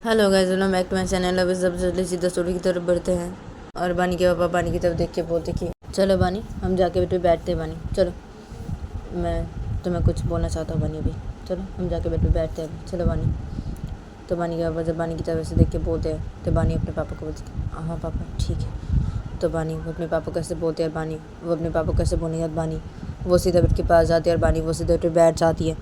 Hello guys, welcome back to my channel. अभी सब जल्दी सीधा स्टोरी की तरफ बढ़ते हैं और बानी के पापा बानी की तरफ देख के बोलते कि चलो बानी, हम जाके बेटे बैठते हैं। बानी चलो, मैं तुम्हें कुछ बोलना चाहता हूँ बानी। अभी चलो हम जाके बेटे बैठते हैं। चलो बानी। तो बानी के पापा जब बानी की तरफ से देख के बोलते हैं तो बानी अपने पापा को बोलती हाँ पापा ठीक है। तो बानी वो अपने पापा कैसे बोलते हैं, बानी वो अपने पापा कैसे बोलेंगे, बानी वो सीधा बेट के पास जाती है और बानी वो सीधा बेटे बैठ जाती है।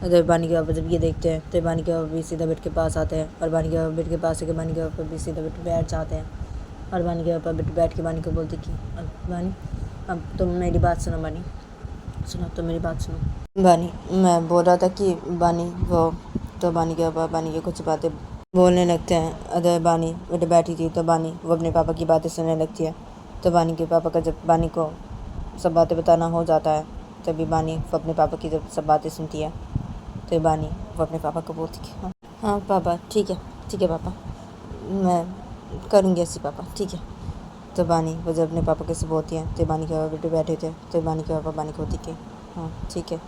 अगर बानी के पापा जब ये देखते हैं तो बानी के पापा भी सीधा बेड के पास आते हैं और बानी के पापा बेड के पास आके बानी के पापा भी सीधा बेड पे बैठ जाते हैं और बानी के पापा बेड पे बैठ के बानी को बोलते कि अब बानी, अब तुम मेरी बात सुनो। बानी सुनो, तुम मेरी बात सुनो। बानी मैं बोल रहा था कि बानी वो, तो बानी के पापा बानी की कुछ बातें बोलने लगते हैं। अगर बानी बेटे बैठी थी तो बानी वो अपने पापा की बातें सुनने लगती है। तो बानी के पापा का जब बानी को सब बातें बताना हो जाता है तभी बानी वो अपने पापा की जब सब बातें सुनती है तो बानी वो अपने पापा को बोलती है हाँ पापा ठीक है पापा, मैं करूँगी ऐसी पापा ठीक है। तो बानी वो जब अपने पापा कैसे बोलती है तो बानी के पापा बेटे बैठे थे तो बानी के पापा बानी को बोलती कि हाँ ठीक है,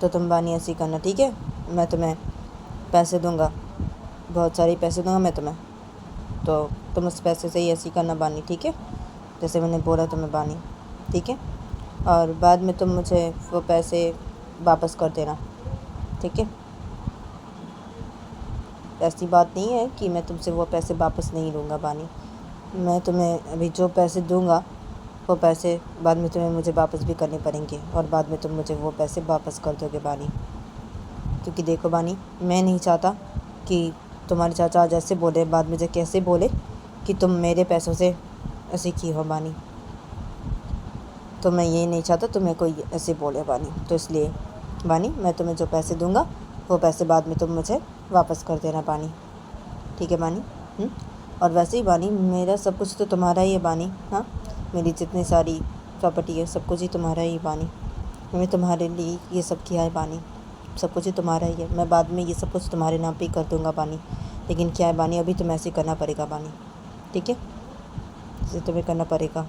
तो तुम बानी ऐसे ही करना ठीक है, मैं तुम्हें पैसे दूँगा, बहुत सारे पैसे दूँगा मैं तुम्हें, तो तुम उस पैसे से ही ऐसे ही करना बानी ठीक है, जैसे मैंने बोला तुम्हें बानी ठीक है। और बाद में तुम मुझे वो पैसे वापस कर देना ठीक है। ऐसी बात नहीं है कि मैं तुमसे वो पैसे वापस नहीं लूँगा बानी, मैं तुम्हें अभी जो पैसे दूँगा वो पैसे बाद में तुम्हें मुझे वापस भी करने पड़ेंगे और बाद में तुम मुझे वो पैसे वापस कर दोगे बानी। क्योंकि देखो बानी, मैं नहीं चाहता कि तुम्हारे चाचा आज ऐसे बोले बाद में जो कैसे बोले कि तुम मेरे पैसों से ऐसे की हो बानी, तो मैं ये नहीं चाहता तुम्हें कोई ऐसे बोले बानी। तो इसलिए बानी मैं तुम्हें जो पैसे दूँगा वो पैसे बाद में तुम मुझे वापस कर देना बानी ठीक है बानी। और वैसे ही बानी मेरा सब कुछ तो तुम्हारा ही है बानी, हाँ मेरी जितनी सारी प्रॉपर्टी है सब कुछ ही तुम्हारा ही बानी, मैंने तुम्हारे लिए ये सब किया है बानी, सब कुछ ही तुम्हारा ही है, मैं बाद में ये सब कुछ तुम्हारे नाम पे ही कर दूँगा बानी। लेकिन क्या है बानी, अभी तुम्हें ऐसे करना पड़ेगा बानी ठीक है, इसे तुम्हें करना पड़ेगा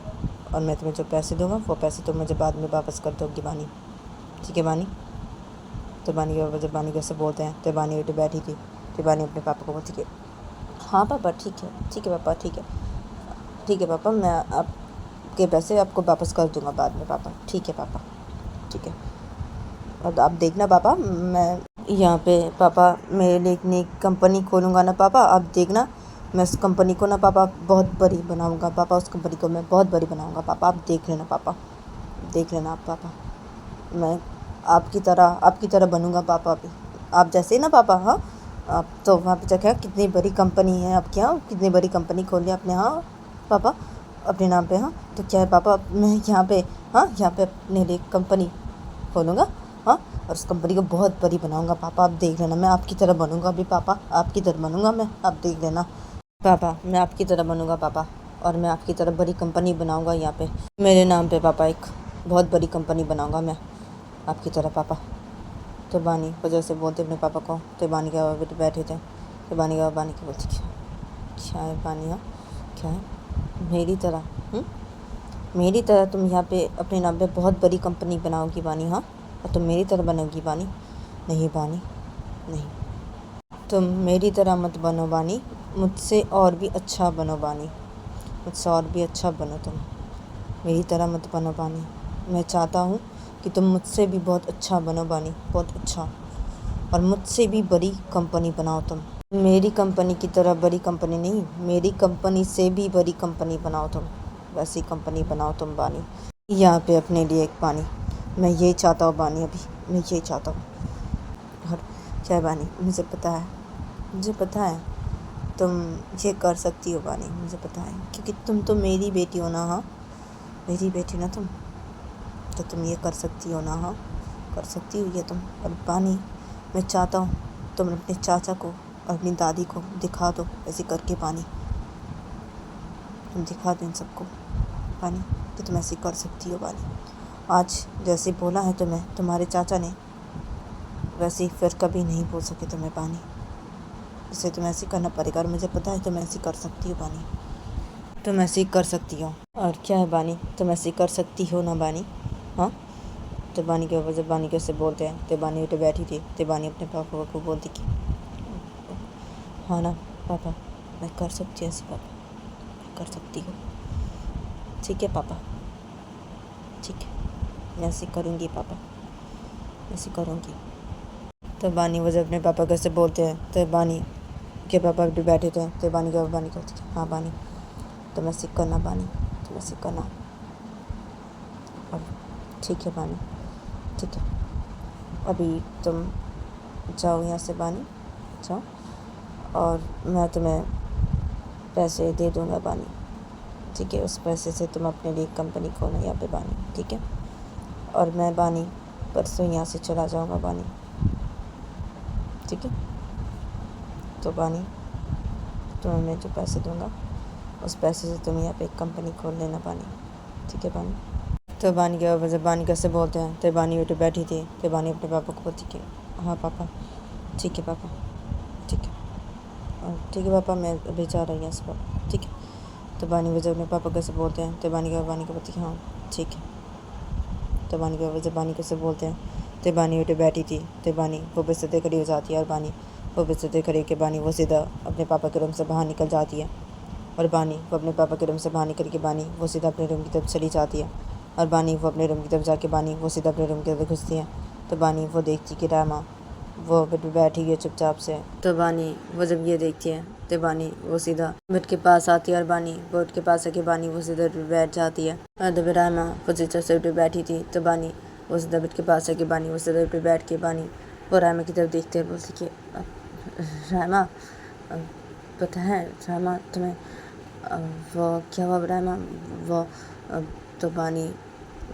और मैं तुम्हें जो पैसे दूँगा वो पैसे तुम मुझे बाद में वापस कर दोगी बानी ठीक है बानी। तो बानी के पापा जब बानी कैसे बोलते हैं तो बानी बेटे बैठी थी तो बानी अपने पापा को बोलती कि हाँ पापा ठीक है पापा ठीक है पापा, मैं आपके पैसे आपको वापस कर दूँगा बाद में पापा ठीक है पापा ठीक है। और आप देखना पापा, मैं यहाँ पे पापा मेरे लिए एक नई कंपनी खोलूँगा ना पापा, आप देखना मैं उस कंपनी को ना पापा बहुत बड़ी बनाऊँगा पापा, उस कंपनी को मैं बहुत बड़ी बनाऊँगा पापा, आप देख लेना पापा, देख लेना आप पापा, मैं आपकी तरह बनूँगा पापा, अभी आप जैसे ही ना पापा। हाँ आप तो वहाँ पे जाके कितनी बड़ी कंपनी है आपके यहाँ, कितनी बड़ी कंपनी खोल लिया अपने यहाँ पापा अपने नाम पे। हाँ तो क्या है पापा, मैं यहाँ पे यहाँ पे अपने लिए कंपनी खोलूँगा हाँ, और उस कंपनी को बहुत बड़ी बनाऊँगा पापा, आप देख लेना, मैं आपकी तरह बनूँगा अभी पापा, आपकी तरह बनूँगा मैं, आप देख लेना पापा, मैं आपकी तरह बनूँगा पापा, और मैं आपकी तरह बड़ी कंपनी बनाऊँगा यहाँ पे मेरे नाम पे पापा, एक बहुत बड़ी कंपनी बनाऊँगा मैं आपकी तरह पापा। तो बानी वजह से बोलते अपने पापा को, तो बानी के पापा बेटे बैठे थे तो बानी के पापा बानी को बोलते क्या है बानी, हाँ क्या है मेरी तरह तुम यहाँ पे अपने नाम पे बहुत बड़ी कंपनी बनाओगी बानी, हाँ और तुम मेरी तरह बनोगी बानी, नहीं बानी नहीं, तुम मेरी तरह मत बनो बानी, मुझसे और भी अच्छा बनो बानी, मुझसे और भी अच्छा बनो, तुम मेरी तरह मत बनो बानी, मैं चाहता हूँ कि तुम मुझसे भी बहुत अच्छा बनो बानी, बहुत अच्छा, और मुझसे भी बड़ी कंपनी बनाओ तुम, मेरी कंपनी की तरह बड़ी कंपनी नहीं, मेरी कंपनी से भी बड़ी कंपनी बनाओ तुम, वैसी कंपनी बनाओ तुम बानी, यहाँ पे अपने लिए एक बानी, मैं यही चाहता हूँ बानी, अभी मैं यही चाहता हूँ। और क्या बानी, मुझे पता है तुम ये कर सकती हो बानी, मुझे पता है क्योंकि तुम तो मेरी बेटी हो ना, हाँ मेरी बेटी ना तुम, तो तुम ये कर सकती हो ना, हाँ कर सकती हो ये तुम। और बानी मैं चाहता हूँ तुम अपने चाचा को और अपनी दादी को दिखा दो ऐसे करके बानी, तुम दिखा दो इन सबको बानी कि तुम ऐसे कर सकती हो बानी, आज जैसे बोला है तुम्हें तुम्हारे चाचा ने वैसे ही फिर कभी नहीं बोल सके तुम्हें बानी, इसे तुम्हें ऐसे करना पड़ेगा, और मुझे पता है तुम ऐसे कर सकती हो बानी, तुम ऐसे ही कर सकती हो। और क्या है बानी, तुम ऐसे कर सकती हो ना बानी, हाँ। तो बानी के ऊपर जब बानी कैसे बोलते हैं तो बानी उठे बैठी थी तो बानी अपने पापा को बोलती कि हाँ ना पापा मैं कर सकती हूँ ऐसे, पापा मैं कर सकती हूँ। ठीक है पापा, ठीक है, मैं ऐसे करूँगी पापा, ऐसे करूँगी। तो बानी वो जब अपने पापा कैसे बोलते हैं, तो बानी के पापा भी बैठे थे, तो बानी के बानी कहते थे हाँ बानी तो मैं ऐसे करना, बानी तो मैं ऐसे करना। अब ठीक है बानी, ठीक है, अभी तुम जाओ यहाँ से बानी, जाओ, और मैं तुम्हें पैसे दे दूँगा बानी, ठीक है। उस पैसे से तुम अपने लिए कंपनी खोलो यहाँ पे बानी, ठीक है। और मैं बानी परसों यहाँ से चला जाऊँगा बानी, ठीक है। तो बानी तुम्हें मैं जो पैसे दूँगा उस पैसे से तुम यहाँ पे एक कंपनी खोल लेना बानी, ठीक है बानी। तो बानी के पापा जब बानी कैसे बोलते हैं, तो बानी बेटे बैठी थी, तो बानी अपने पापा को बोलती कि हाँ पापा, ठीक है पापा, ठीक है, और ठीक है पापा मैं अभी जा रही हूँ यहाँ से पापा, ठीक है। तो बानी वो जब अपने पापा कैसे बोलते हैं, तो बानी को बोलती कि हाँ ठीक है। तो बानी के पापा जब बानी कैसे बोलते हैं, तो बानी बेटे बैठी थी, तो बानी वो बिस्तर से खड़ी हो जाती है, और बानी वो बिस्तर से खड़ी के बानी वो सीधा अपने पापा के रूम से बाहर निकल जाती है, और बानी वो अपने पापा के रूम से बाहर निकल के बानी वो सीधा अपने रूम की तरफ चली जाती है, और बानी वो अपने रूम की तरफ जाके बानी वो सीधा अपने रूम की तरफ घुसती है। तो बानी वो देखती कि रामा वो बेड पे बैठी हुई है चुपचाप से। तो बानी वो जब ये देखती है, तो बानी वो सीधा बेड के पास आती है, और बानी बेड के पास आके बानी वो सीधा बैठ जाती है। और जब रामा वो चुपचाप से बेड पे बैठी थी, तो बानी वो सीधा बेड के पास आके बानी वो सीधा बेड पे बैठ के बानी वो रामा की तरफ देखते हैं, बोलती कि रामा पता है रामा तुम्हें वो क्या हुआ रामा, वो तो बानी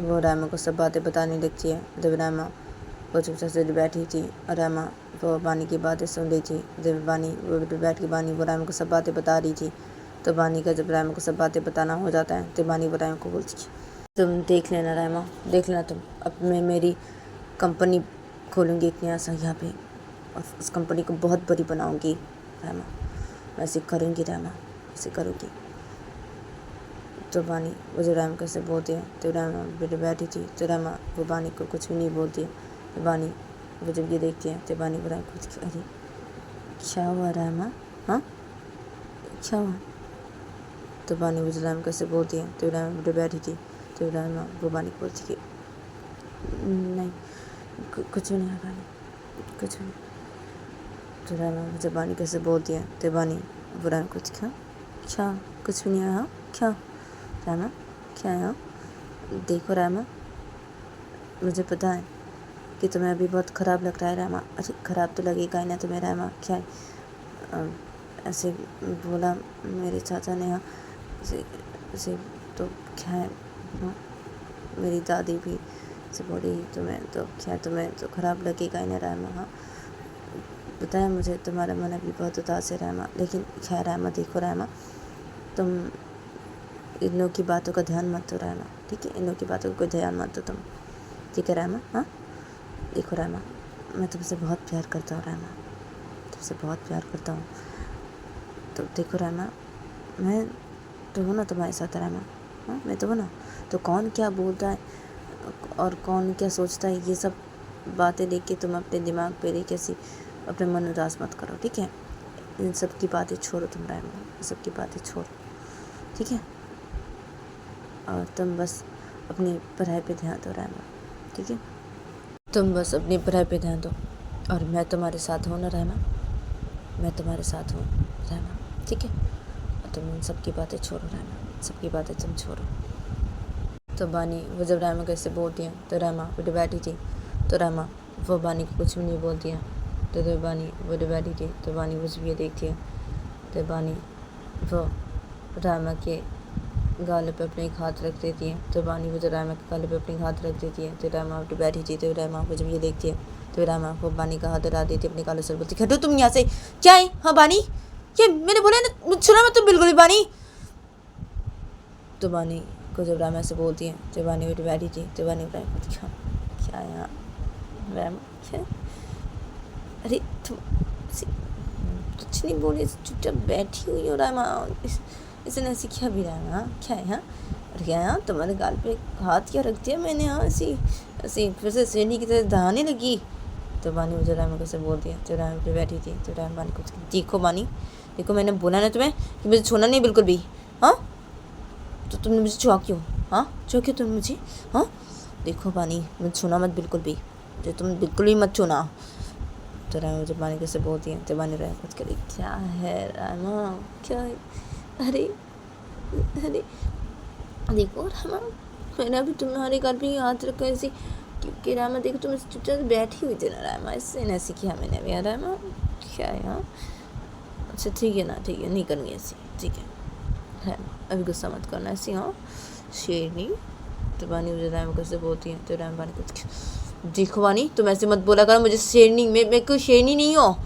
वो रामा को सब बातें बताने लगती है। जब रामा वो चुपचाप से बैठी थी, और रामा वो बानी की बातें सुन रही थी। जब बानी वो बैठ के बानी वो रामा को सब बातें बता रही थी, तो बानी का जब रामा को सब बातें बताना हो जाता है, तो बानी वो रामा को बोलती थी तुम देख लेना रामा, देख लेना तुम, अब मैं मेरी कंपनी खोलूँगी एक नया सा यहाँ पे, और उस कंपनी को बहुत बड़ी बनाऊँगी रामा, मैं ऐसे करूँगी रामा, ऐसे करूँगी। तो बानी वो जो रामा कैसे बोलती है, तो रामा बेटे बैठी थी, तो रामा वो बानी को कुछ भी नहीं बोलती है। तो बानी वो जब ये देखती है, तो बानी वो रामा को अरे क्या हुआ रामा, हाँ क्या हुआ। तो बानी वो जो रामा कैसे बोलती है, तो रामा बेटे बैठी थी, तो रामा वो बानी को बोलती कि नहीं कुछ नहीं है बानी, कुछ नहीं। तो रामा वो जब बानी कैसे बोलती है, तो बानी वो रामा कुछ क्या कुछ भी नहीं है, हाँ क्या रामा क्या है, देखो रामा मुझे पता है कि तुम्हें अभी बहुत ख़राब लग रहा है रामा। अरे ख़राब तो लगेगा ही ना तुम्हें रामा, क्या है ऐसे बोला मेरे चाचा ने, हाँ ऐसे तो क्या है, हाँ मेरी दादी भी से बोली तुम्हें तो क्या, तुम्हें तो ख़राब लगेगा ही ना रामा। हाँ पता है मुझे तुम्हारा मन अभी बहुत उदास है रामा, लेकिन खैर रामा देखो रामा तुम इन लोगों की बातों का ध्यान मत दो रामा, ठीक है, इन लोगों की बातों का कोई ध्यान मत दो तुम, ठीक है रामा। हाँ देखो रामा मैं तुमसे बहुत प्यार करता हूँ रामा, तुमसे बहुत प्यार करता हूँ। तो देखो रामा मैं तो हूँ ना तुम्हारे साथ रामा, हाँ मैं तो हूँ ना, तो कौन क्या बोलता है और कौन क्या सोचता है, ये सब बातें लेके तुम अपने दिमाग पे लेके ऐसी अपने मन उदास मत करो, ठीक है। इन सब की बातें छोड़ो तुम रामा, इन सब की बातें छोड़ो, ठीक है। और तुम बस अपनी पढ़ाई पे ध्यान दो रामा, ठीक है, तुम बस अपनी पढ़ाई पे ध्यान दो, और मैं तुम्हारे साथ हूँ ना रामा, मैं तुम्हारे साथ हूँ रामा, ठीक है। और तुम इन सब की बातें छोड़ो रामा, सबकी बातें तुम छोड़ो। तो बानी वो जब रामा कैसे बोलती हैं, तो रामा बेटे बैठी थी, तो रामा वो बानी को कुछ भी नहीं बोलती है। तो बानी वो बैठी थी, तो बानी कुछ भी देखती है, तो बानी वो रामा के गाल पे अपने एक हाथ रख देती है। तो बानी वो जो रामा के गाल पे अपने हाथ रख देती है, तो रामा उठ बैठी थी, तो रामा को जब ये देखती है, तो रामा वो बानी का हाथ हटा देती है अपने गालों से, बोलती हटो तुम यहाँ से, क्या है, हाँ बानी ये मैंने बोला ना, सुना मत तुम बिल्कुल ही बानी। तो बानी को जब रामा से बोलती है, तो बानी उठ बैठी थी, तो बानी क्या है यहाँ रामा, क्या अरे तुम कुछ नहीं बोले, चुपचाप बैठी हुई हो रामा, इसने ऐसी क्या भी रामा, क्या है, हाँ और क्या है, तुम्हारे गाल पे हाथ क्या रख दिया मैंने, हाँ ऐसी ऐसी फिर से सीढ़ी की तरह दहाने लगी। तो बानी मुझे रामा को से बोल दिया, तो रामा पे बैठी थी, तो रामा बानी को देखो बानी देखो मैंने बोला ना तुम्हें कि मुझे छूना नहीं बिल्कुल भी। हाँ तो तुमने मुझे छुआ क्यों? हाँ छुआ क्यों तुमने मुझे? हाँ देखो बानी, मुझे छूना मत बिल्कुल भी, जो तुम बिल्कुल भी मत छूना। तो रामा मुझे बानी कैसे बोलती है तो बानी राय कुछ करी, क्या है रामा क्या है? अरे अरे देखो रामा, मैंने अभी तुम्हारे घर पे हाथ रखा ऐसे, क्योंकि रामा देखो तुम चुपचाप बैठी हुई थी ना रामा, इससे ना ऐसे किया मैंने अभी। रामा क्या है? हाँ अच्छा ठीक है ना, ठीक है नहीं करूँगी ऐसी, ठीक है अभी गुस्सा मत करना ऐसी। हाँ शेरनी। तो बानी मुझे रामा कैसे बोलती है तो रामा बानी कुछ, देखो बानी तुम ऐसे मत बोला करो मुझे शेरनी, मैं कोई शेरनी नहीं हो।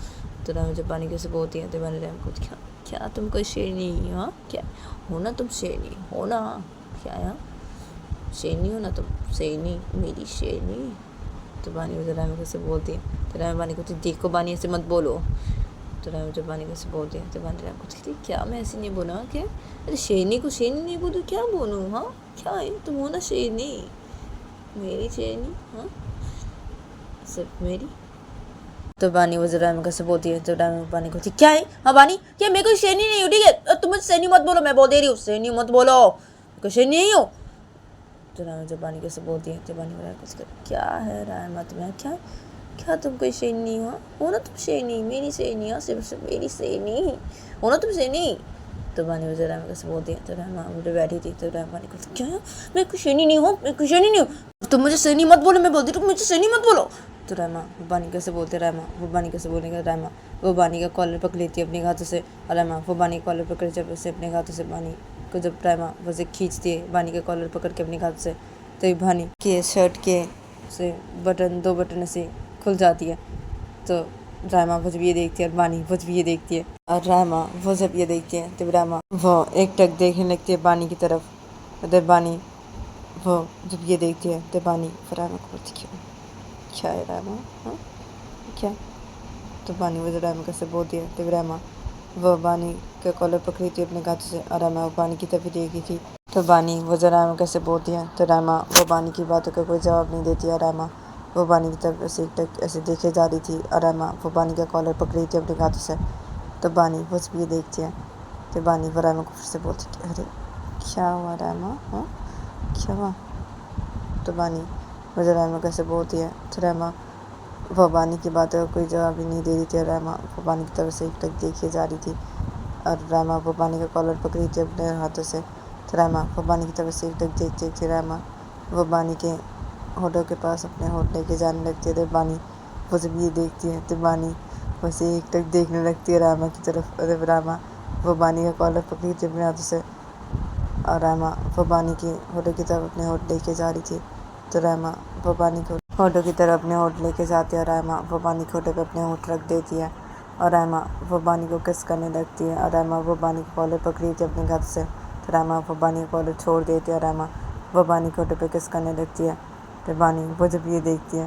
तो रामा मुझे बानी कैसे बोलती है तो बानी रामा कुछ, क्या तुम कोई शेरनी नहीं हो? क्या हो ना तुम शेरनी हो ना? क्या है शेरनी हो ना तुम? शेरनी मेरी शेरनी। तो बानी मुझे रामा कैसे बोलती है तो रामा बानी को, देखो बानी ऐसे मत बोलो। तो रामा मुझे बानी कैसे बोलती है तो बानी रामा कुछ कहती, क्या मैं ऐसे नहीं बोला? क्या अरे शेरनी को शेरनी नहीं बोलूँ, क्या बोलूँ? हाँ क्या है तुम हो ना शेरनी, मेरी शेरनी। हाँ सिर्फ मेरी। तो बानी वो रामा कैसे बोलती है तो रामा बानी को, क्या है? हाँ बानी क्या मैं कोई शेरनी नहीं हूँ, ठीक है तुम मुझे शेरनी मत बोलो, मैं बोल दे रही हूँ शेरनी मत बोलो, कोई शेरनी नहीं हूँ। तो रामा जब बानी कैसे बोलती है तो बानी बोला कुछ कर, क्या है रामा तुम्हें, क्या तुम कोई शेरनी हो ना तुम शेरनी, मेरी शेरनी। हाँ सिर्फ मेरी शेरनी हो ना तुम शेरनी। तो बानी मुझे रामा कैसे बोलती है तो रामा मुझे बैठी थी तो रामा बानी को, क्या है मैं कोई शेरनी नहीं हूँ, मैं कोई शेरनी नहीं हूँ, तुम मुझे शेरनी मत बोलो, मैं बोलती तुम मुझे शेरनी मत बोलो। तो रामा वो बानी कैसे बोलते रामा वो बानी कैसे बोलेगा रामा वो बानी का कॉलर पकड़ लेती है अपने हाथों से, और रामा वो बानी कॉलर पकड़ जब उसे अपने हाथों से बानी को जब रामा उसे खींचती है बानी का कॉलर पकड़ के अपने हाथ से, तो बानी के शर्ट के से बटन 2 बटन ऐसे खुल जाती है। तो रामा वो जब ये देखती है और बानी वो जब ये देखती है और रामा वो जब ये देखती है तो रामा वो एक टक देखने लगती है बानी की तरफ। तो बानी वो जब ये देखती है तो बानी फिर रामा को बोलती, क्या है रामा? हाँ क्या? तो बानी वो रामा कैसे बोलती है तो रामा वो बानी का कॉलर पकड़ी थी अपने हाथों से और रामा वो बानी की तरफ देखी थी। तो बानी वो रामा कैसे बोलती है तो रामा वो बानी की बातों का कोई जवाब नहीं देती है। रामा वो बानी की तरफ ऐसे एक ऐसे देखे जा रही थी और रामा वो बानी का कॉलर पकड़ी थी अपने हाथों से। तो बानी वो भी ये देखती है तो बानी वो रामा को फिर से बोलती है, अरे क्या हुआ रामा? हाँ क्या हुआ? तो बानी वो रामा कैसे बोलती है तो रामा वो बानी की बातों का कोई जवाब ही नहीं दे रही थी। रामा वो बानी की तरफ से एक टक देखी जा रही थी और रामा वो बानी का कॉलर पकड़ी थी अपने हाथों से। तो रामा वो बानी की तरफ से एक टक देखती रामा वो बानी के होठों के पास अपने होठ लेके जाने लगती है। तो बानी वो जब ये देखती है तो बानी वैसे एक टक देखने लगती है रामा की तरफ। और रामा वो बानी का कॉलर पकड़ी थी अपने हाथों से और रामा वो बानी के होठों की तरफ अपने होठ लेके जा रही थी। तो रामा वो बानी को होठों की तरफ अपने होठ लेके जाती है और रामा वो बानी के होठों पे अपने होठ रख देती है और रामा वो बानी को किस करने लगती है। और रामा वो बानी के कॉलर पकड़ी थी अपने हाथ से। तो रामा वो बानी का कॉलर छोड़ देती है और रामा वो बानी के होठों पे किस करने लगती है। तो बानी वो जब ये देखती है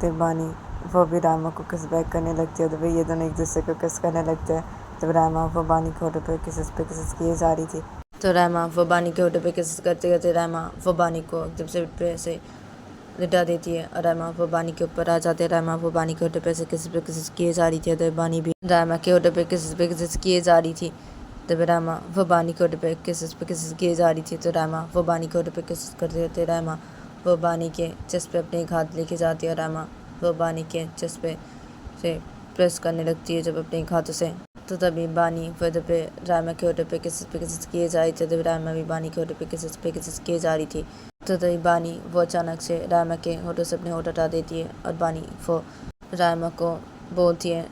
तो बानी वो भी रामा को किस बैक करने लगती है। तो भाई ये दोनों एक दूसरे को किस करने लगते हैं। तो रामा वो बानी के होठों पे किस किए जा रही थी। तो रामा वो बानी के होठों पे किस करते करते रामा वो बानी को एकदम से पे ऐसे लिटा देती है और रामा वो बानी के ऊपर आ जाते हैं। रामा वो बानी के होठों पे से किस किए जा रही थी। तो बानी भी रामा के होठों पे किस किए जा रही थी। तो रामा वो बानी के होठों पे किस किए जा रही थी। तो रामा वो बानी के होठों पे किस करते थे। रामा वो बानी के चेस्ट पे अपने एक हाथ लेके जाती है और रामा वो बानी के चेस्ट पे से प्रेस करने लगती है जब अपने एक हाथों से। तो तभी बानी फिर पे रामा के होठों पे किस किए जा रही थी। तो रामा भी बानी के होठों पे किस किए जा रही थी। तो तभी बानी वो अचानक से रामा के होठों से अपने होठ हटा देती है और बानी वो रामा को बोलती है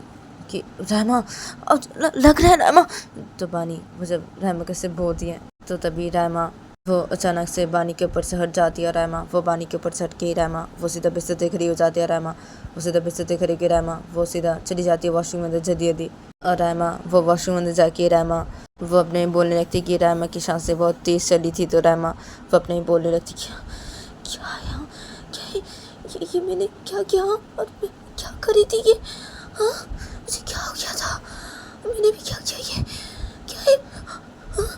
कि रामा लग रहा है रामा। तो बानी वो जब रामा कैसे बोलती है तो तभी रामा वो अचानक से बानी के ऊपर से हट जाती है। रामा वो बानी के ऊपर से हट के रामा वो सीधा बिस्तर पे खड़ी हो जाती है। रामा वो सीधा बिस्तर पे खड़ी के रामा वो सीधा चली जाती है वॉशरूम में अंदर जल्दी। और रामा वो वॉशरूम अंदर जाके रामा वो अपने बोलने लगती कि रामा की सांसें बहुत तेज़ चली थी। तो रामा वो अपने बोलने लगती क्या यहाँ क्या ये मैंने क्या किया और मैं क्या करी थी ये? हाँ मुझे क्या हो गया था? मैंने भी क्या किया? ये क्या है? हाँ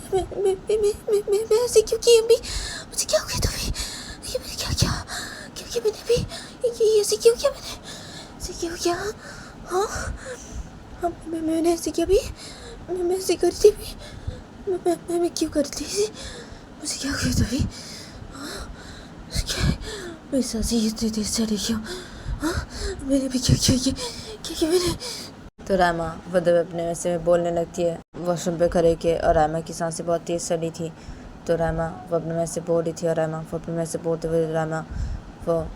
मैं ऐसे क्यों की अभी? मुझे क्या हो गया था? ये मैंने क्या किया? क्योंकि मैंने भी ये ऐसे क्यों किया? मैंने ऐसे क्यों किया? हाँ मैंने ऐसे क्या भी? मैं ऐसी कर रही थी? मैं क्यों कर रही थी? मुझे क्या किया था अभी? क्या मेरी सांसें इतनी तेज चली क्यों? मैंने भी क्या किया? क्या मैंने? तो रामा वह अपने वैसे में बोलने लगती है वॉशरूम पे खड़े के, और रामा की सांसें बहुत तेज़ चली थी। तो रामा वो अपने में से बोल रही थी, और रामा वो अपने में से बोलते हुए रामा वो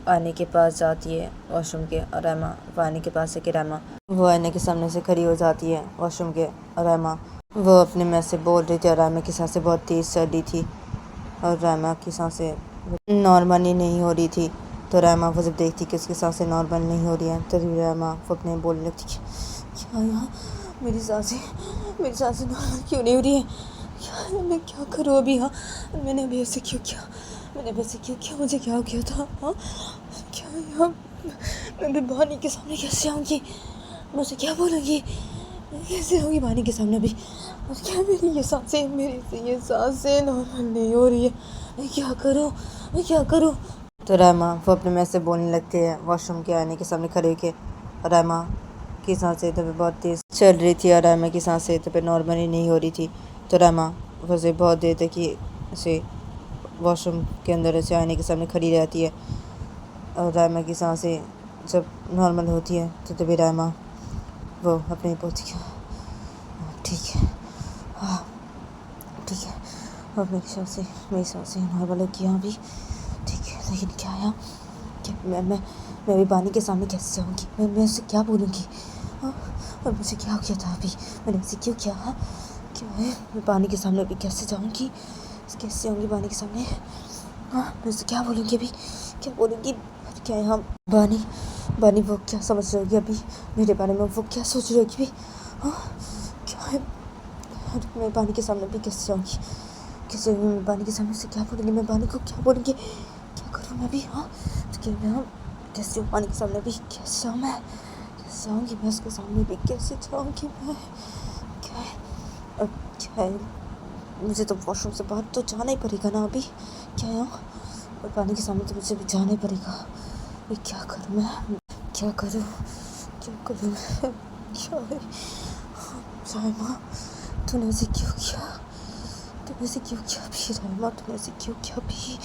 आने के पास जाती है वॉशरूम के, और रामा वो आने के पास है कि रामा वो आने के सामने से खड़ी हो जाती है वॉशरूम के, और रामा वो अपने में से बोल रही थी, और रामा की सांसें बहुत तेज़ चल रही थी, और रामा की सांसें नॉर्मल ही नहीं हो रही थी। तो रामा वो जब देखती कि उसकी सांसें नॉर्मल नहीं हो रही हैं, तो रामा वो अपने बोलने लगती कि क्या यहाँ मेरी सांसें नॉर्मल क्यों नहीं हो रही है? क्या मैं क्या करूँ अभी? हाँ, मैंने अभी ऐसे क्यों किया? मुझे क्या हो गया था? हाँ, क्या यहाँ मैं भी बानी के सामने कैसे आऊँगी? मुझे क्या बोलूँगी? कैसे आऊँगी बानी के सामने अभी? और क्या मेरी ये सांसें नॉर्मल नहीं हो रही है? मैं क्या करूँ? तो रामा वो अपने में से बोलने लगते हैं वॉशरूम के आने के सामने खड़े होके। रामा की सांसें तब बहुत तेज़ चल रही थी, और रामा की सांसें तब नॉर्मल ही नहीं हो रही थी। तो रामा वैसे बहुत देर तक ही ऐसे वॉशरूम के अंदर ऐसे आने के सामने खड़ी रहती है, और रामा की सांसें जब नॉर्मल होती है तो तभी रामा वो अपनी बोलती है ठीक है, हाँ ठीक है, अब मेरी सांसें नॉर्मल हो गई अभी, ठीक है। लेकिन क्या है क्या मैं अभी बानी के सामने कैसे जाऊँगी? मैं उससे क्या बोलूँगी? हाँ, और मुझे क्या हो गया था अभी? मैंने ऐसे क्यों किया? हाँ, क्या है? मैं बानी के सामने अभी कैसे जाऊँगी बानी के सामने? हाँ, मैं उससे क्या बोलूँगी अभी? क्या बोलूँगी? क्या है? हाँ, बानी वो क्या समझ रही होगी अभी मेरे बारे में? वो क्या सोच रही होगी अभी? हाँ, क्या है? मैं बानी के सामने अभी कैसे जाऊँगी? मैं बानी के सामने से क्या बोलूँगी? मैं बानी को क्या बोलूँगी? क्या करूँ मैं अभी? हाँ, तो क्या मैं कैसे बानी के सामने अभी कैसे जाऊँ? मैं कैसे जाऊँगी? मैं उसके सामने भी कैसे जाऊँगी? मैं क्या है? अब क्या है? मुझे तो वॉशरूम से बाहर तो जाना ही पड़ेगा ना अभी। क्या है? और पानी के सामने तो मुझे भी जाना ही पड़ेगा। अभी क्या करूँ मैं? क्या करूँ? क्या है? राइमा, तूने ऐसे क्यों किया अभी? राइमा, तूने ऐसे क्यों किया अभी?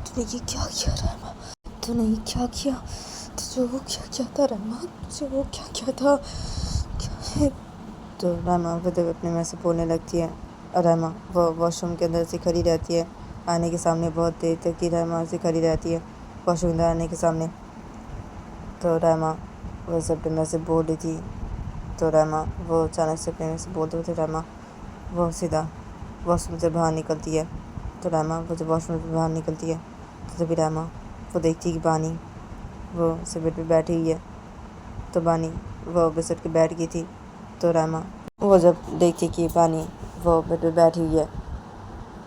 तूने ये क्या किया राइमा? तूने ये क्या किया? तुझे वो क्या किया था राइमा? क्या है? तो राइमा फिर अपने में से बोलने लगती है, और राइमा वो वॉशरूम के अंदर से खड़ी रहती है आने के सामने। बहुत देर तक की राइमा से खड़ी रहती है वॉशरूम के अंदर आने के सामने। तो राइमा वो सब अपने में से बोल रही थी, तो राइमा वो अचानक से अपने में से बोलते हुए राइमा वो सीधा वॉशरूम से बाहर निकलती है। तो राइमा वो जब वॉशरूम से बाहर निकलती है तो तभी राइमा वो देखती है कि बानी वो बेड पे बैठी हुई है। तो बानी वो बिस्तर के बैठ गई थी। तो राइमा वो जब देखती कि बानी वो बेड पे बैठी हुई है,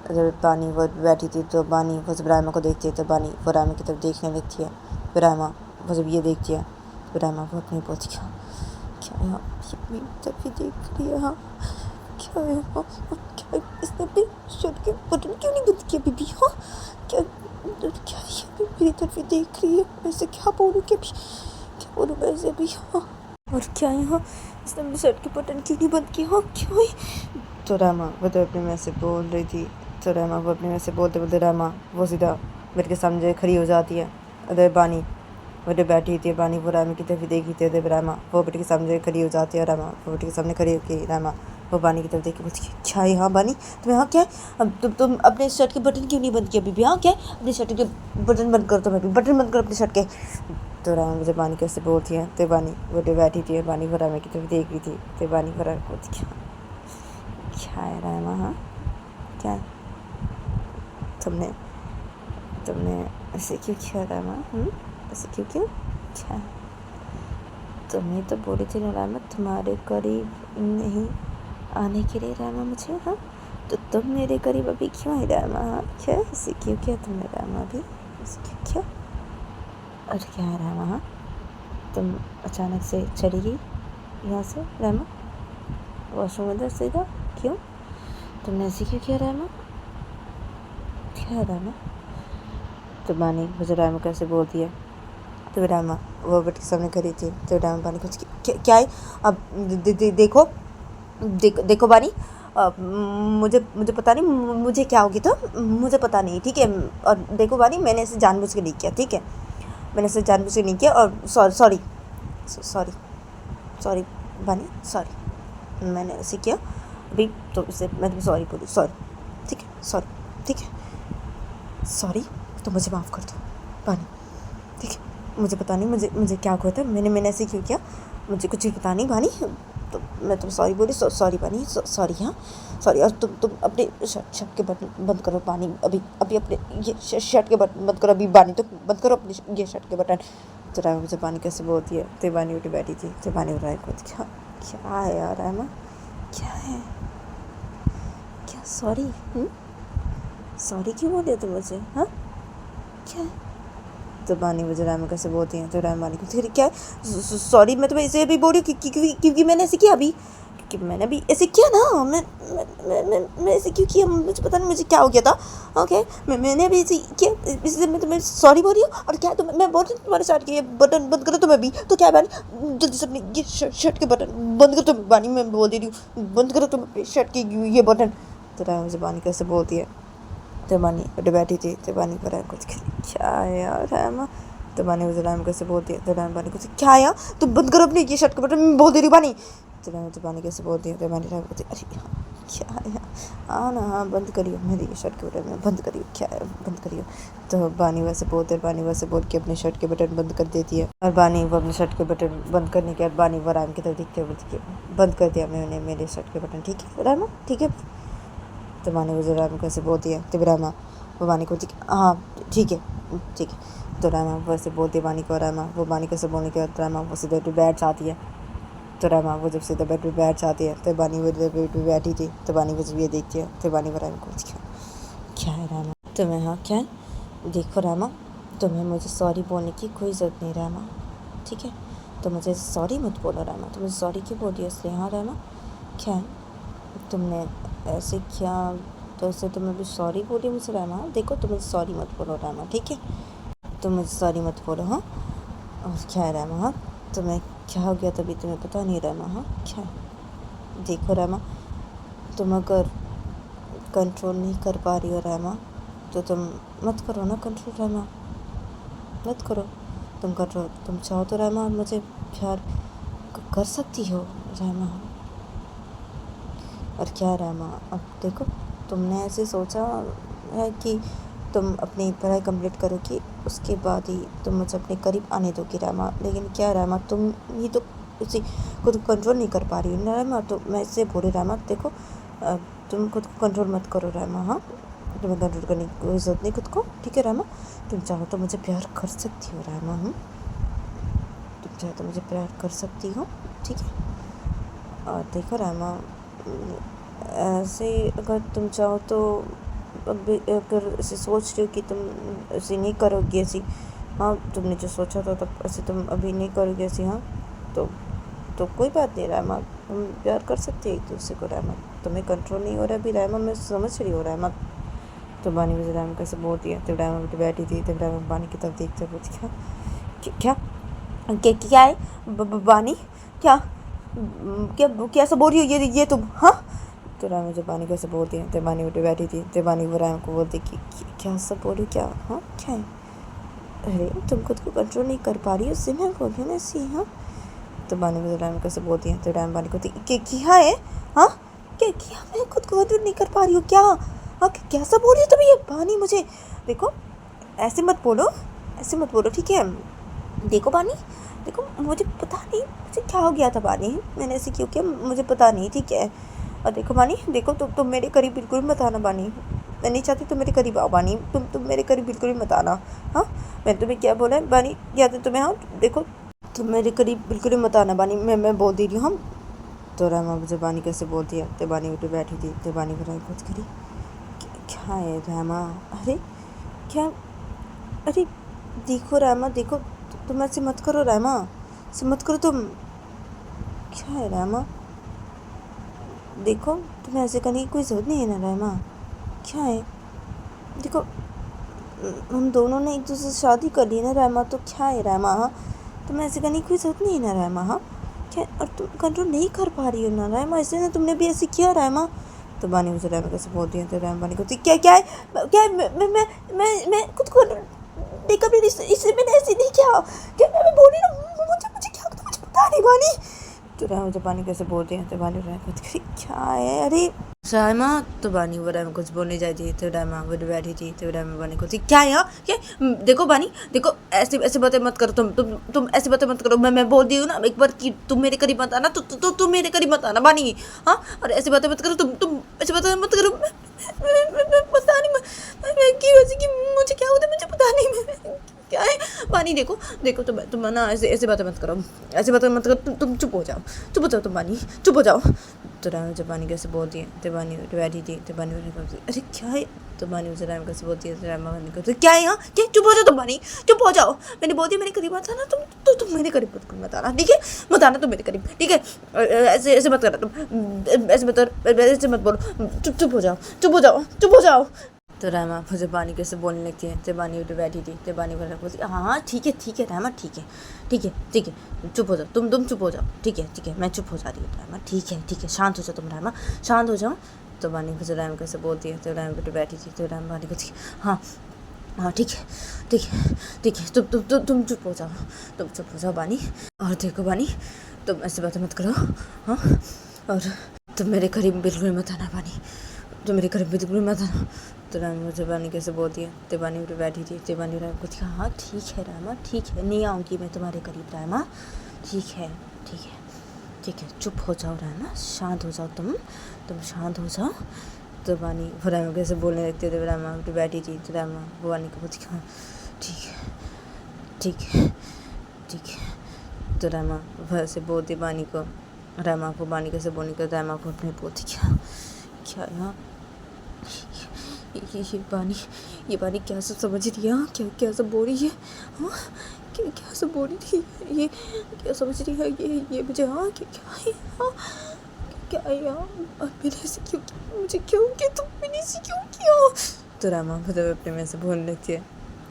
जब बानी वो बैठी थी, तो बानी वो जब राइमा को देखती है तो बानी वो राइमा की तरफ देखने लगती है। फिर राइमा वो जब ये देखती है तो राइमा वो अपनी बोलती है क्या यहाँ मेरी तरफ ही देख रही है? हाँ, क्या है? क्या इसने अपने शर्ट के बटन क्यों नहीं बंद किया बीबी? हाँ, क्या ये अभी मेरी तरफ ही देख रही है? मैं इसे क्या बोलूँ कि अभी क्या बोलूँ मैं इसे अभी? हाँ, और क्या है? हाँ, इसने अपने शर्ट के बटन क्यों नहीं बंद किया? हाँ, क्यों है? तो रामा वो तो अपने में से बोल रही थी। तो रामा वो अपने में से बोलते रामा वो सीधा बेड के सामने खड़ी हो जाती है। अरे बानी वो बैठी थी, बानी वो रामा की तरफ देखी थी। अरे रामा वो बेड के सामने खड़ी हो जाती है। रामा वो बेड के सामने खड़ी होकर रामा वो बानी की तरफ देखी बोलती क्या है? हाँ बानी, तुम्हें यहाँ क्या है? अब तुम अपने शर्ट के बटन क्यों नहीं बंद किया बीबी? हाँ, क्या है? अपने शर्ट के बटन बंद करो, तुम्हें भी बटन बंद करो अपने शर्ट के। तो रामा मुझे बानी कैसे बोलती है? तो बानी वो बैठी थी, बानी वो रामा की तरफ देख रही थी। तो बानी वो रामा बोलती क्या है रामा? हाँ, क्या तुमने ऐसे क्यों किया रामा? ऐसे क्यों किया? क्या तुम्हें तो बोली थी ना रामा तुम्हारे करीब नहीं आने के लिए रामा मुझे। हाँ, तो तुम मेरे करीब अभी क्यों है रामा? हाँ, क्या ऐसे क्यों किया तुमने रामा? अभी ऐसे क्यों किया? और क्या है रामा? हाँ, तुम अचानक से चली गई यहाँ से रामा वॉशरूम अंदर सीधा? क्यों? तुमने ऐसे क्यों किया रामा? क्या है रामा? तो बानी मुझे रामा कैसे बोलती है? तो रामा वो बेड के सामने खड़ी थी। तो रामा बानी कुछ क्या है अब देखो देखो बानी, मुझे मुझे पता नहीं मुझे क्या होगी, तो मुझे पता नहीं, ठीक है। और देखो बानी, मैंने इसे जानबूझ के नहीं किया, ठीक है, मैंने इसे जानबूझ के नहीं किया। और सॉरी सॉरी सॉरी बानी, सॉरी, मैंने ऐसे किया अभी, तो इसे मैं तुम्हें सॉरी बोली, सॉरी, ठीक है, सॉरी, ठीक है, सॉरी, तो मुझे माफ़ कर दो बानी, ठीक है। मुझे पता नहीं मुझे क्या हुआ था, मैंने ऐसे क्यों किया, मुझे कुछ भी पता नहीं बानी, तो मैं तुम्हें सॉरी बोली, सॉरी बानी, सॉरी, हाँ सॉरी। और तुम अपने शर्ट के बटन बंद करो बानी, अभी अभी अपने ये शर्ट के बटन बंद करो अभी बानी, तो बंद करो अपने ये शर्ट के बटन। तो रामा मुझे बानी कैसे बोलती है, तो बानी उठी बैठी थी। तो बानी उठ रहा है कुछ, क्या क्या है यार रामा, क्या है, क्या सॉरी, सॉरी क्यों बोल दिया तुम मुझे, हाँ क्या है। तो बानी मुझे रामा कैसे बोलती हैं, तो रामा बानी को फिर क्या है, सॉरी मैं तुम्हें इसे अभी बोल रही हूँ क्योंकि मैंने ऐसे किया अभी, क्योंकि मैंने अभी ऐसे किया ना, मैं ऐसे क्यों किया, मुझे पता नहीं मुझे क्या हो गया था, ओके। मैंने अभी ऐसे किया, इसलिए मैं तुम्हें सॉरी बोल रही हूँ। और क्या तुम, मैं बोल रही हूँ तुम्हारे शर्ट के बटन बंद करो तुम्हें भी, तो क्या बानी जल्दी से अपने ये शर्ट के बटन बंद करो तुम बानी, मैं बोल दे रही हूँ बंद करो तुम अपने शर्ट के ये बटन। तो रामा मुझे बानी कैसे बोलती है, तो बानी उठ बैठी थी। तो बानी पर कुछ क्या है यार रामा, तो बानी मुझे राम कैसे बोलती है, तो राम बानी कुछ क्या है यार, तुम बंद करो अपनी ये शर्ट के बटन, मैं बोल दे रही बानी। तो राम मुझे बानी कैसे बोलती है, तो बानी राम कहती अरे क्या है यार, हाँ ना हाँ बंद करियो मेरी ये शर्ट के बटन में बंद करियो, क्या है बंद करियो। तो बानी वैसे बोलते हैं, बानी वैसे बोल के अपने शर्ट के बटन बंद कर देती है। और बानी वो अपने शर्ट के बटन बंद करने के बाद बानी वो राम की तरफ दिखते हुए बंद कर दिया मैंने मेरे शर्ट के बटन, ठीक है रामा, ठीक है। तो बानी मुझे रामा कैसे बोलती है, तो रामा वो बानी को हाँ ठीक है ठीक है। तो रामा वैसे बोलती है बानी को, रामा वो बानी कैसे बोलने के बाद रामा वो सीधे बैठ जाती है। तो रामा वो जब सीधे बेड पे बैठ जाती है, तो बानी वो बेड पे बैठी थी। तो बानी वो जब ये देखती है, तो बानी वो रामा को क्या है रामा, तुम्हें हाँ क्या है, देखो रामा तुम्हें मुझे सॉरी बोलने की कोई ज़रूरत नहीं रामा, ठीक है। तो मुझे सॉरी मत बोलो रामा, तुम मुझे सॉरी क्यों बोल दिया, इसलिए हाँ रामा क्या है, तुमने ऐसे किया तो उससे तुम्हें भी सॉरी बोली मुझे रामा, देखो तुम मुझे सॉरी मत बोलो रामा, ठीक है, तुम मुझे सॉरी मत बोलो, हाँ। और क्या है रामा, हाँ तुम्हें क्या हो गया तभी तुम्हें पता नहीं रामा, हाँ क्या है, देखो रामा तुम अगर कंट्रोल नहीं कर पा रही हो रामा, तो तुम मत करो ना कंट्रोल रामा, मत करो तुम कंट्रोल, तुम चाहो तो रामा मुझे प्यार कर सकती हो रामा। और क्या रामा, अब देखो तुमने ऐसे सोचा है कि तुम अपनी पढ़ाई कंप्लीट करोगी, उसके बाद ही तुम मुझे अपने करीब आने दोगी रामा, लेकिन क्या रामा तुम ही तो उसी खुद को कंट्रोल नहीं कर पा रही हो ना रामा। तो मैं इससे बोले रामा देखो तुम खुद को कंट्रोल मत करो रामा, हाँ तुम्हें कंट्रोल करने की कोई ज़रूरत नहीं खुद को, ठीक है रामा। तुम चाहो तो मुझे प्यार कर सकती हो रामा, तुम चाहो तो मुझे प्यार कर सकती हो, ठीक है। और देखो रामा ऐसे अगर तुम चाहो तो अगर ऐसे सोच रही हो कि तुम ऐसे नहीं करोगी ऐसी, हाँ तुमने जो सोचा था तब ऐसे तुम अभी नहीं करोगी ऐसी, हाँ तो कोई बात नहीं रामा, तुम प्यार कर सकते हो एक दूसरे को रामा, तुम्हें कंट्रोल नहीं हो रहा अभी रामा, मैं समझ रही हूँ रामा। तो बानी मुझे रामा कैसे बोलती है, तो रामा बेटी बैठी थी, तो रामा बानी की तरफ देखते हुए क्या क्या क्या है बानी, क्या क्या क्या सब बोल रही हो ये तुम, हाँ। तो रामा मुझे बानी कैसे बोलती है, तो बानी बेटी बैठी थी, तो बानी वो रामा को बोलती कि क्या सब बोल रही, क्या हाँ क्या है, अरे तुम खुद को कंट्रोल नहीं कर पा रही हो, उससे मैं बोल रही हूँ ना ऐसी, हाँ। तो बानी मुझे रामा कैसे बोलती है, तो रामा बानी को क्या है, हाँ क्या मैं खुद को कंट्रोल नहीं कर पा रही हूँ क्या, हाँ क्या सब बोल रही हो तुम ये बानी, मुझे देखो ऐसे मत बोलो ठीक है। देखो बानी देखो मुझे पता नहीं मुझे क्या हो गया था बानी, मैंने ऐसे क्यों किया मुझे पता नहीं, ठीक है। और देखो बानी देखो तुम मेरे करीब बिल्कुल मत आना बानी, मैं नहीं चाहती तुम मेरे करीब आओ बानी, तुम मेरे करीब बिल्कुल भी मत आना, हाँ मैं तुम्हें क्या बोला है बानी, याद है तुम्हें, हाँ देखो तुम मेरे करीब बिल्कुल भी मत आना बानी, मैं बोल दे रही हूँ हम। तो रामा मुझे बानी कैसे बोलती है, तो बानी उठे बैठी थी, तो बानी बनाई कुछ करी क्या है रामा, अरे क्या, अरे देखो रामा देखो तुम ऐसे मत करो रामा, ऐसे मत करो तुम, क्या है रामा, देखो तुम्हें ऐसे करने की कोई ज़रूरत नहीं है ना रामा, क्या है, देखो हम दोनों ने एक दूसरे से शादी कर ली ना रामा, तो क्या है रामा, हाँ तुम ऐसे करने की कोई ज़रूरत नहीं है ना रहमा। हाँ क्या, और तुम कंट्रोल नहीं कर पा रही हो ना रहमा, इसलिए ना तुमने भी ऐसे किया रहमा। तो बानी मुझे रहमा कैसे बोलती है, तो रहमा बानी को क्या क्या है, क्या है? मैं खुद को देखा भी इससे मैंने ऐसे नहीं किया, क्या मैं बोल रही ना, मुझे क्या मुझे पता नहीं बानी। तो रहमा मुझे बानी कैसे बोलती है, तो बानी रहमा क्या है, अरे रहमा। तो बानी वो रहमा कुछ बोलने जाती है, तो रहमा वो बैठी थी, तो रहमा बानी को क्या है यहाँ, क्या देखो बानी देखो, ऐसे ऐसे बातें मत करो, तुम ऐसी बातें मत करो, मैं बोल दी हूँ ना एक बार कि तुम मेरे करीब मत आना, तो तुम मेरे करीब मत आना बानी। हाँ, और ऐसी बातें मत करो, तुम ऐसी बातें मत करो। पता नहीं मैं की वजह की मुझे क्या होता है, मुझे पता नहीं मैं क्या है बानी। देखो देखो तुम ना ऐसे ऐसे बातें मत करो, ऐसी बातें मत करो, तुम चुप हो जाओ तुम बानी, चुप हो जाओ। तो राम जब बानी कैसे बोलती है, तो बानी बैठी थी, तो बानी अरे क्या है, तो बानी मुझे राम कैसे बोलती है, तो राम बानी को क्या है यहाँ, क्या चुप हो जाओ तुम बानी, चुप हो जाओ। मैंने बोलती मेरे करीब मत आना, तुम मेरे करीब मत आना, ठीक है, मत आना तुम मेरे करीब, ठीक है, ऐसे ऐसे मत करना तुम, ऐसे मत बोलो, चुप हो जाओ, चुप हो जाओ। तो रहमा मुझे बानी कैसे बोलने लगती है, तो बानी उधर बैठी थी, तो बानी बोला बोलती हाँ ठीक है रहमा, ठीक है चुप हो जाओ, तुम चुप हो जाओ, ठीक है मैं चुप हो जा रही हूँ रहमा, ठीक है शांत हो जाओ तुम रहमा, शांत हो जाओ। तो बानी मुझे रहमा कैसे बोलती है, तो रहमा उधर बैठी थी, तो रहमा बानी बोलती हाँ ठीक है तुम चुप हो जाओ बानी। और देखो बानी, तुम ऐसे बातें मत करो, हाँ, और तुम मेरे करीब बिल्कुल मत आना बानी, तुम मेरे करीब बिल्कुल मत आना। तो रामा मुझे बानी कैसे बोलती है, तो बानी उधर बैठी थी, तो बानी रामा को हाँ ठीक है रामा, ठीक है, नहीं आऊँगी मैं तुम्हारे करीब रामा, ठीक है चुप हो जाओ रामा, शांत हो जाओ तुम शांत हो जाओ। तो बानी वो रामा कैसे बोलने लगती है, तो रामा उधर बैठी थी, तो रामा वो बानी को बोलती हाँ ठीक है। तो रामा वैसे बोलती बानी को, रामा को बानी कैसे बोलने को, रामा को अपने बोलती क्या यहाँ ये बानी क्या सब समझ रही है, हाँ क्या सब बोल रही है, हाँ क्या सब बोल रही थी, ये क्या समझ रही है, ये मुझे, हाँ क्या है, हाँ क्या है यार, मेरे से क्यों किया, मुझे क्यों किया, तुम मेरे से क्यों किया। तो रामा मतलब अपने में से बोलने लगती है,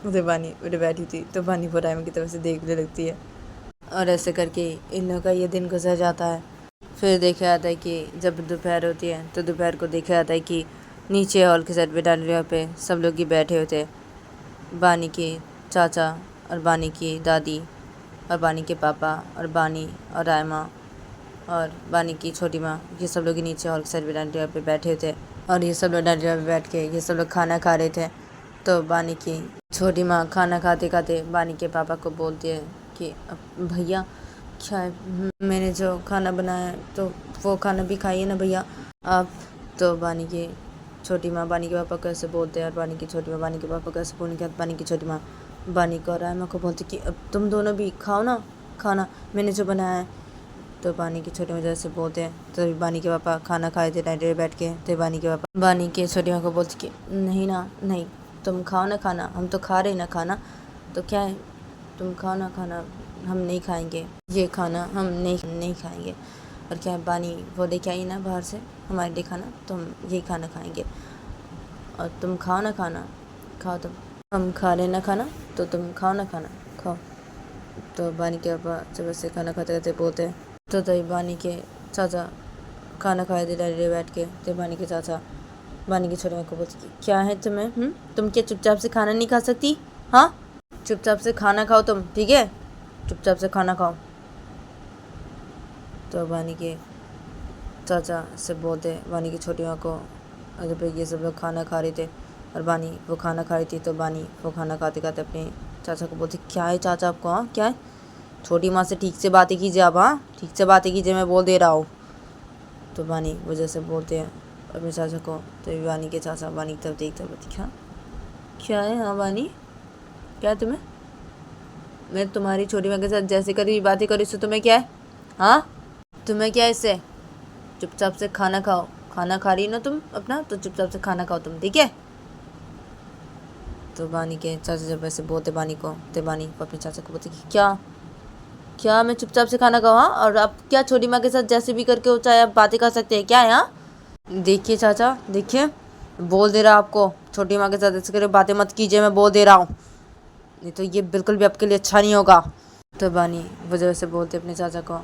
उधर बानी उधर बैठी थी, तो बानी वो रामा की तरफ से देखने लगती है, और ऐसे करके इन लोगों का ये दिन गुजर जाता है। फिर देखा जाता है कि जब दोपहर होती है, तो दोपहर को देखा जाता है कि नीचे हॉल के साइड पे डालिया पे सब लोग ही बैठे होते, बानी के चाचा और बानी की दादी और बानी के पापा और बानी और रायमा और बानी की छोटी माँ, ये सब लोग ही नीचे हॉल के साइड पे डालिया पे बैठे होते, और ये सब लोग डालिया पे बैठ के ये सब लोग खाना खा रहे थे। तो बानी की छोटी माँ खाना खाते खाते बानी के पापा को बोलती है कि भैया क्या है, मैंने जो खाना बनाया है तो वो खाना भी खाइए ना भैया आप। तो बानी की छोटी माँ बानी के पापा को ऐसे बोलते हैं, और बानी की छोटी माँ बानी के पापा को ऐसे बोलने के बाद बानी की छोटी माँ बानी को और रायमा को बोलती कि अब तुम दोनों भी खाओ ना खाना, मैंने जो बनाया है। तो बानी की छोटी माँ जैसे बोलते हैं, तो बानी के पापा खाना खाए थे डायरे बैठ के, तो बानी के पापा बानी की छोटी माँ को बोलती कि नहीं तुम खाओ ना खाना, हम तो खा रहे ना खाना, तो क्या है तुम खाओ ना खाना, हम नहीं खाएंगे ये खाना, हम नहीं खाएंगे। और क्या बानी वो लेके आई ना बाहर से हमारे लिए खाना, तो हम यही खाना खाएंगे, और तुम खाओ ना खाना, खाओ तुम, हम खा रहे ना खाना, तो तुम खाओ ना खाना, खाओ। तो बानी के पापा जब ऐसे खाना खाते खाते बोलते हैं, तो बानी के चाचा खाना खाए थे डायरे बैठ के, तो बानी के चाचा बानी की छोटी माँ को बोलती क्या है तुम्हें, तुम क्या चुपचाप से खाना नहीं खा सकती, हाँ चुपचाप से खाना खाओ तुम, ठीक है चुपचाप से खाना खाओ। तो बानी के चाचा से बोलते बानी की छोटी माँ को, जब ये सब लोग खाना खा रहे थे और बानी वो खाना खा रही थी, तो बानी वो खाना खाते खाते अपने चाचा को बोलती क्या है चाचा आपको, हाँ क्या है, छोटी माँ से ठीक से बातें कीजिए आप, हाँ ठीक से बातें कीजिए, मैं बोल दे रहा हूँ। तो बानी वो जैसे बोलते हैं अपने चाचा को, तो बानी के चाचा बानी की तरफ देखते बोलती क्या है, हाँ बानी क्या है तुम्हें, मैं तुम्हारी छोटी माँ के साथ जैसे करी बातें करी इससे तुम्हें क्या है, हाँ तुम्हें क्या है इससे, चुपचाप से खाना खाओ, खाना खा रही ना तुम अपना, तो चुपचाप से खाना खाओ तुम, ठीक है। तो बानी के चाचा जब ऐसे बोलते बानी को, तो बानी अपने चाचा को बोलते कि क्या मैं चुपचाप से खाना खाऊँ, हाँ और आप क्या छोटी माँ के साथ जैसे भी करके हो चाहे आप बातें कर सकते हैं क्या है, हाँ देखिए चाचा देखिए, बोल दे रहा आपको छोटी माँ के साथ ऐसे करे बातें मत कीजिए, मैं बोल दे रहा हूँ, नहीं तो ये बिल्कुल भी आपके लिए अच्छा नहीं होगा। तो बानी वजह से बोलते अपने चाचा को।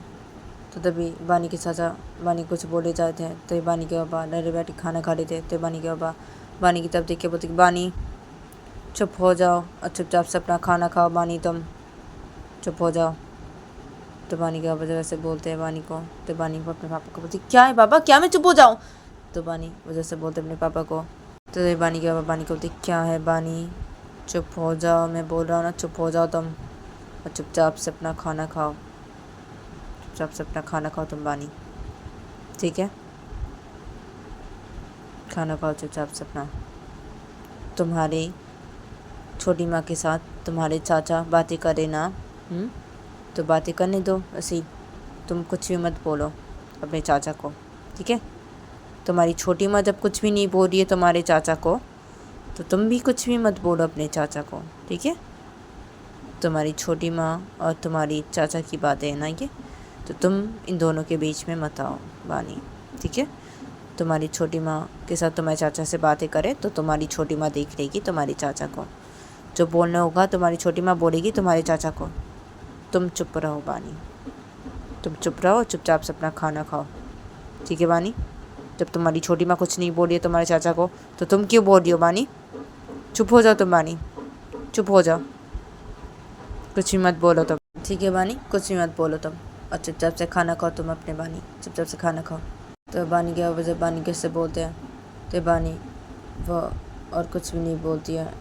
तो तभी बानी के चाचा बानी कुछ बोले जाते हैं। तो बानी के पापा डरे बैठ के खाना खा रहे थे। तो बानी के पापा बानी की तरफ देख के बोलते कि बानी चुप हो जाओ और चुपचाप से अपना खाना खाओ। बानी तुम चुप हो जाओ। तो बानी के वजह से बोलते हैं बानी को। तो बानी अपने पापा को बोलती क्या है पापा, क्या मैं चुप हो जाऊँ? तो बानी वजह से बोलते अपने पापा को। तो बानी के पापा बानी को बोलते क्या है बानी, चुप हो जाओ, मैं बोल रहा हूँ ना, चुप हो जाओ तुम और चुपचाप से अपना खाना खाओ। चुपचाप से अपना खाना खाओ तुम बानी, ठीक है? खाना खाओ चुपचाप से अपना। तुम्हारी छोटी माँ के साथ तुम्हारे चाचा बातें करे ना, तो बातें करने दो ऐसी। तुम कुछ भी मत बोलो अपने चाचा को, ठीक है? तुम्हारी छोटी माँ जब कुछ भी नहीं बोल रही है तुम्हारे चाचा को, तो तुम भी कुछ भी मत बोलो अपने चाचा को, ठीक है? तुम्हारी छोटी माँ और तुम्हारी चाचा की बातें है ना ये, तो तुम इन दोनों के बीच में मत आओ बानी, ठीक है? तुम्हारी छोटी माँ के साथ तुम्हारे चाचा से बातें करे तो तुम्हारी छोटी माँ देख लेगी तुम्हारे चाचा को। जो बोलना होगा तुम्हारी छोटी माँ बोलेगी तुम्हारे चाचा को। तुम चुप रहो बानी, तुम चुप रहो, चुपचाप से अपना खाना खाओ, ठीक है बानी? जब तुम्हारी छोटी माँ कुछ नहीं बोल रही है तुम्हारे चाचा को, तो तुम क्यों बोल रही हो बानी? चुप हो जाओ तुम बानी, चुप हो जाओ, कुछ भी मत बोलो तुम, ठीक है बानी? कुछ भी मत बोलो तुम और चुपचाप से खाना खाओ तुम अपने बानी, चुपचाप से खाना खाओ। तो बानी क्या वजह बानी कैसे बोलते हैं? तो बानी वो और कुछ भी नहीं बोलती है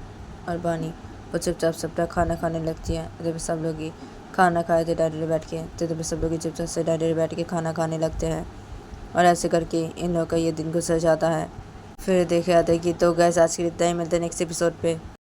और बानी वो चुपचाप से अपना खाना खाने लगती है। जब सब लोग ही खाना खाए थे डायरी बैठ के, तो तब सब लोग चुपचाप से डायरी बैठ के खाना खाने लगते हैं और ऐसे करके इन लोगों का ये दिन गुजर जाता है। फिर देखे जाता है कि तो गैस आज के लिए इतना ही, मिलते हैं नेक्स्ट एपिसोड पे।